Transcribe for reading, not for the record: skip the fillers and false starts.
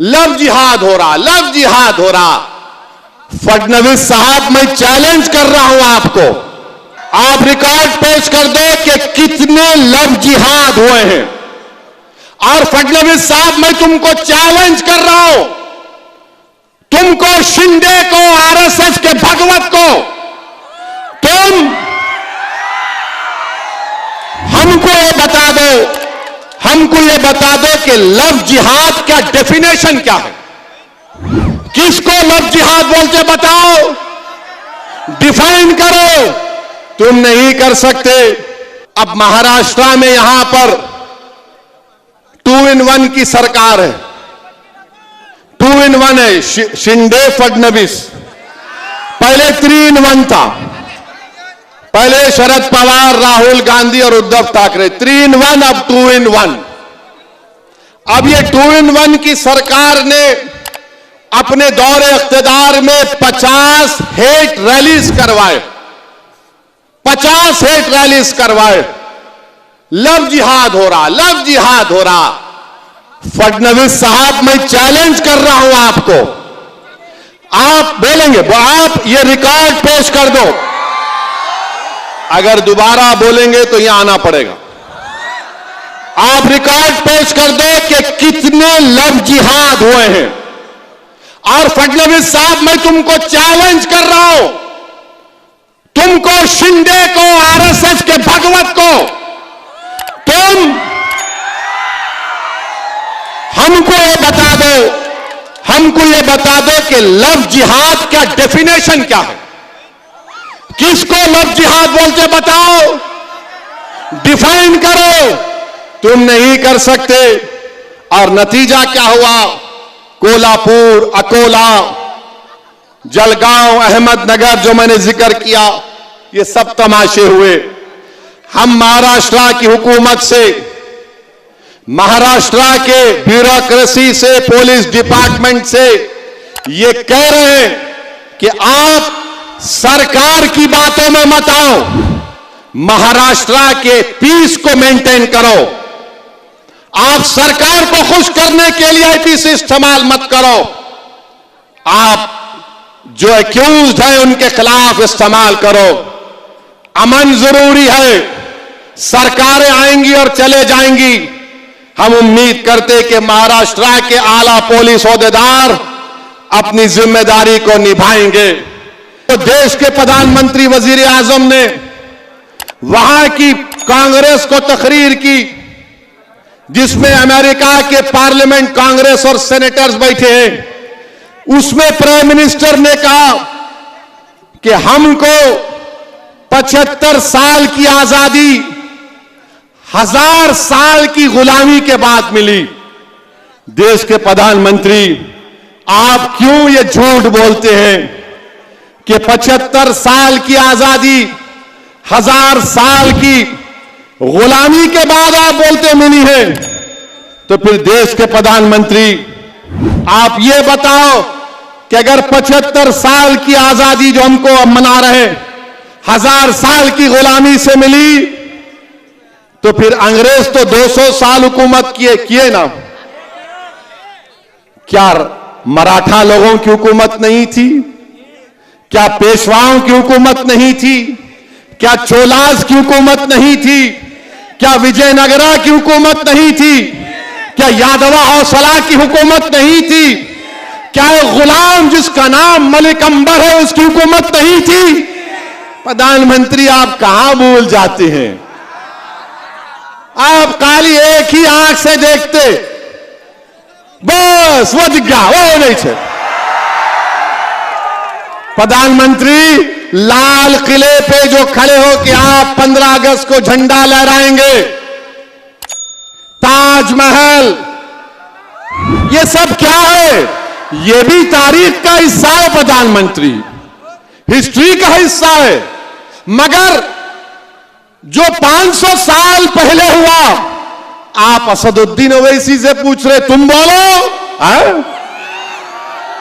Love जिहाद हो रहा, लव जिहाद हो रहा। फडणवीस साहब, मैं चैलेंज कर रहा हूं आपको, आप रिकॉर्ड पेश कर दो कि कितने लव जिहाद हुए हैं। और फडणवीस साहब, मैं तुमको चैलेंज कर रहा हूं, तुमको, शिंदे को, आरएसएस के भगवत को, तुम हमको ये बता दो, हमको ये बता दो कि लव जिहाद का डेफिनेशन क्या है। किसको लव जिहाद बोलते बताओ, डिफाइन करो। तुम नहीं कर सकते। अब महाराष्ट्र में यहां पर 2 in 1 की सरकार है, 2 in 1 है, शिंदे फडणवीस। पहले 3 in 1 था, पहले शरद पवार, राहुल गांधी और उद्धव ठाकरे, 3 in 1, अब 2 in 1। अब ये 2 in 1 की सरकार ने अपने दौरे इख्तिदार में 50 हेट रैलीज करवाए, 50 हेट रैलीज करवाए। लव जिहाद हो रहा, लव जिहाद हो रहा। फडणवीस साहब, मैं चैलेंज कर रहा हूं आपको, आप बोलेंगे, आप ये रिकॉर्ड पेश कर दो। अगर दोबारा बोलेंगे तो यहां आना पड़ेगा। आप रिकॉर्ड पेश कर दो कि कितने लव जिहाद हुए हैं। और फडणवीस साहब, मैं तुमको चैलेंज कर रहा हूं, तुमको, शिंदे को, आरएसएस के भगवत को, तुम हमको ये बता दो, हमको ये बता दो कि लव जिहाद का डेफिनेशन क्या है। किसको लव जिहाद बोलते बताओ, डिफाइन करो। तुम नहीं कर सकते। और नतीजा क्या हुआ, कोल्हापुर, अकोला, जलगांव, अहमदनगर, जो मैंने जिक्र किया, ये सब तमाशे हुए। हम महाराष्ट्र की हुकूमत से, महाराष्ट्र के ब्यूरोक्रेसी से, पुलिस डिपार्टमेंट से ये कह रहे हैं कि आप सरकार की बातों में मत आओ, महाराष्ट्र के पीस को मेंटेन करो। आप सरकार को खुश करने के लिए आईपीसी इस्तेमाल मत करो। आप जो एक्यूज्ड है उनके खिलाफ इस्तेमाल करो। अमन जरूरी है। सरकारें आएंगी और चले जाएंगी। हम उम्मीद करते कि महाराष्ट्र के आला पुलिस ओहदेदार अपनी जिम्मेदारी को निभाएंगे। तो देश के प्रधानमंत्री, वजीर आजम ने वहां की कांग्रेस को तकरीर की, जिसमें अमेरिका के पार्लियामेंट, कांग्रेस और सेनेटर्स बैठे हैं। उसमें प्राइम मिनिस्टर ने कहा कि हमको 75 साल की आजादी 1000 साल की गुलामी के बाद मिली। देश के प्रधानमंत्री, आप क्यों ये झूठ बोलते हैं कि 75 साल की आजादी 1000 साल की गुलामी के बाद आप बोलते मिली है? तो फिर देश के प्रधानमंत्री, आप ये बताओ कि अगर 75 साल की आजादी जो हमको अब मना रहे 1000 साल की गुलामी से मिली, तो फिर अंग्रेज तो 200 साल हुकूमत किए ना। क्या मराठा लोगों की हुकूमत नहीं थी? क्या पेशवाओं की हुकूमत नहीं थी? क्या चोलास की हुकूमत नहीं थी? क्या विजयनगरा की हुकूमत नहीं थी? क्या यादवा हौसला की हुकूमत नहीं थी? क्या गुलाम जिसका नाम मलिक अंबर है उसकी हुकूमत नहीं थी? प्रधानमंत्री, आप कहां भूल जाते हैं? आप खाली एक ही आंख से देखते, बस वो दिख गया, वो नहीं थे। प्रधानमंत्री, लाल किले पे जो खड़े हो कि आप 15 अगस्त को झंडा लहराएंगे, ताजमहल, ये सब क्या है? ये भी तारीख का हिस्सा है प्रधानमंत्री, हिस्ट्री का हिस्सा है। मगर जो 500 साल पहले हुआ, आप असदुद्दीन ओवैसी से पूछ रहे, तुम बोलो,